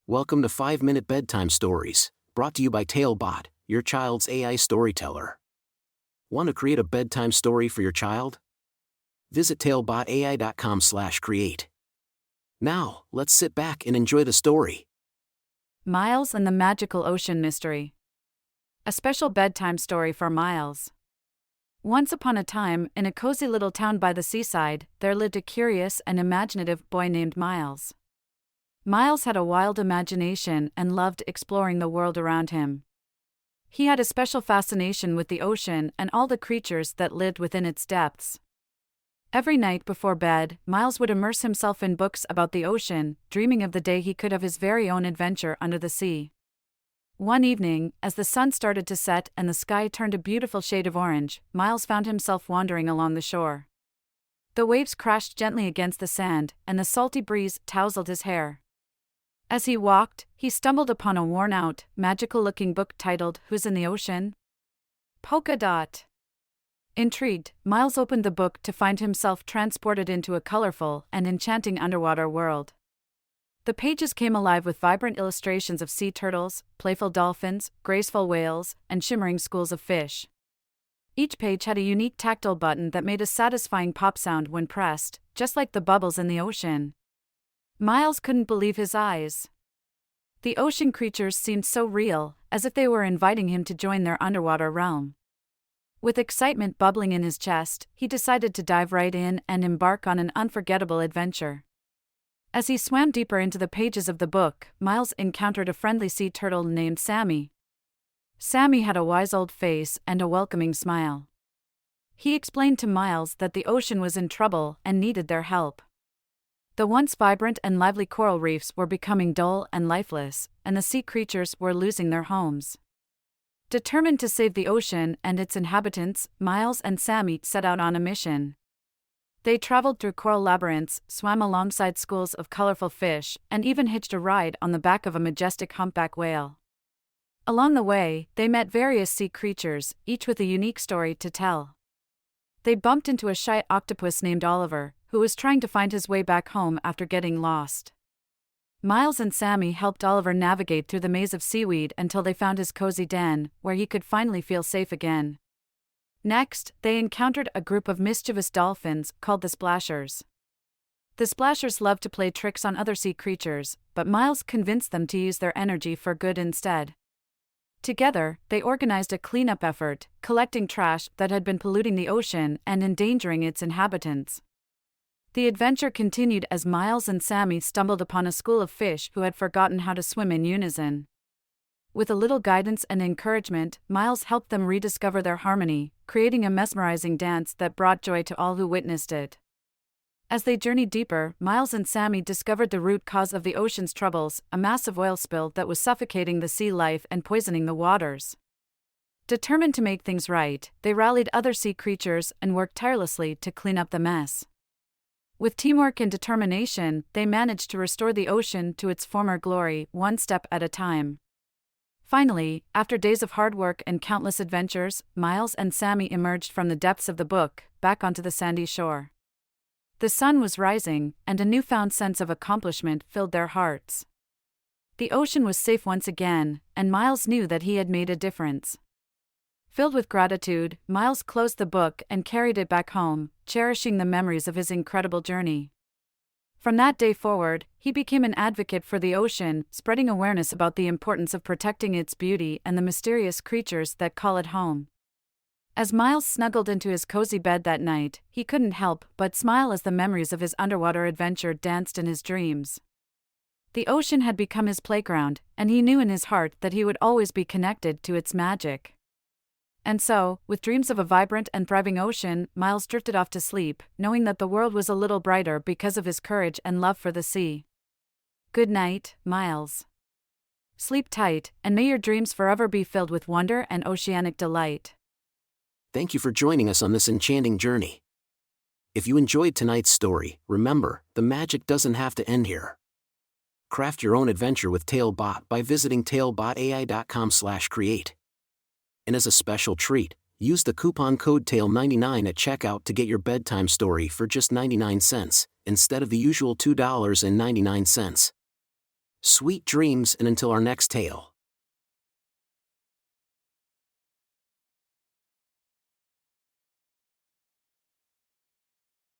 Welcome to 5-Minute Bedtime Stories, brought to you by TaleBot, your child's AI storyteller. Want to create a bedtime story for your child? Visit talebotai.com/create. Now, let's sit back and enjoy the story. Miles and the Magical Ocean Mystery. A special bedtime story for Miles. Once upon a time, in a cozy little town by the seaside, there lived a curious and imaginative boy named Miles. Miles had a wild imagination and loved exploring the world around him. He had a special fascination with the ocean and all the creatures that lived within its depths. Every night before bed, Miles would immerse himself in books about the ocean, dreaming of the day he could have his very own adventure under the sea. One evening, as the sun started to set and the sky turned a beautiful shade of orange, Miles found himself wandering along the shore. The waves crashed gently against the sand, and the salty breeze tousled his hair. As he walked, he stumbled upon a worn-out, magical-looking book titled Who's in the Ocean? Polka Dot. Intrigued, Miles opened the book to find himself transported into a colorful and enchanting underwater world. The pages came alive with vibrant illustrations of sea turtles, playful dolphins, graceful whales, and shimmering schools of fish. Each page had a unique tactile button that made a satisfying pop sound when pressed, just like the bubbles in the ocean. Miles couldn't believe his eyes. The ocean creatures seemed so real, as if they were inviting him to join their underwater realm. With excitement bubbling in his chest, he decided to dive right in and embark on an unforgettable adventure. As he swam deeper into the pages of the book, Miles encountered a friendly sea turtle named Sammy. Sammy had a wise old face and a welcoming smile. He explained to Miles that the ocean was in trouble and needed their help. The once vibrant and lively coral reefs were becoming dull and lifeless, and the sea creatures were losing their homes. Determined to save the ocean and its inhabitants, Miles and Sammy set out on a mission. They traveled through coral labyrinths, swam alongside schools of colorful fish, and even hitched a ride on the back of a majestic humpback whale. Along the way, they met various sea creatures, each with a unique story to tell. They bumped into a shy octopus named Oliver, who was trying to find his way back home after getting lost. Miles and Sammy helped Oliver navigate through the maze of seaweed until they found his cozy den, where he could finally feel safe again. Next, they encountered a group of mischievous dolphins called the Splashers. The Splashers loved to play tricks on other sea creatures, but Miles convinced them to use their energy for good instead. Together, they organized a cleanup effort, collecting trash that had been polluting the ocean and endangering its inhabitants. The adventure continued as Miles and Sammy stumbled upon a school of fish who had forgotten how to swim in unison. With a little guidance and encouragement, Miles helped them rediscover their harmony, creating a mesmerizing dance that brought joy to all who witnessed it. As they journeyed deeper, Miles and Sammy discovered the root cause of the ocean's troubles, a massive oil spill that was suffocating the sea life and poisoning the waters. Determined to make things right, they rallied other sea creatures and worked tirelessly to clean up the mess. With teamwork and determination, they managed to restore the ocean to its former glory, one step at a time. Finally, after days of hard work and countless adventures, Miles and Sammy emerged from the depths of the book, back onto the sandy shore. The sun was rising, and a newfound sense of accomplishment filled their hearts. The ocean was safe once again, and Miles knew that he had made a difference. Filled with gratitude, Miles closed the book and carried it back home, cherishing the memories of his incredible journey. From that day forward, he became an advocate for the ocean, spreading awareness about the importance of protecting its beauty and the mysterious creatures that call it home. As Miles snuggled into his cozy bed that night, he couldn't help but smile as the memories of his underwater adventure danced in his dreams. The ocean had become his playground, and he knew in his heart that he would always be connected to its magic. And so, with dreams of a vibrant and thriving ocean, Miles drifted off to sleep, knowing that the world was a little brighter because of his courage and love for the sea. Good night, Miles. Sleep tight, and may your dreams forever be filled with wonder and oceanic delight. Thank you for joining us on this enchanting journey. If you enjoyed tonight's story, remember, the magic doesn't have to end here. Craft your own adventure with TaleBot by visiting talebotai.com/create. And as a special treat, use the coupon code TALE99 at checkout to get your bedtime story for just 99 cents, instead of the usual $2.99. Sweet dreams, and until our next tale.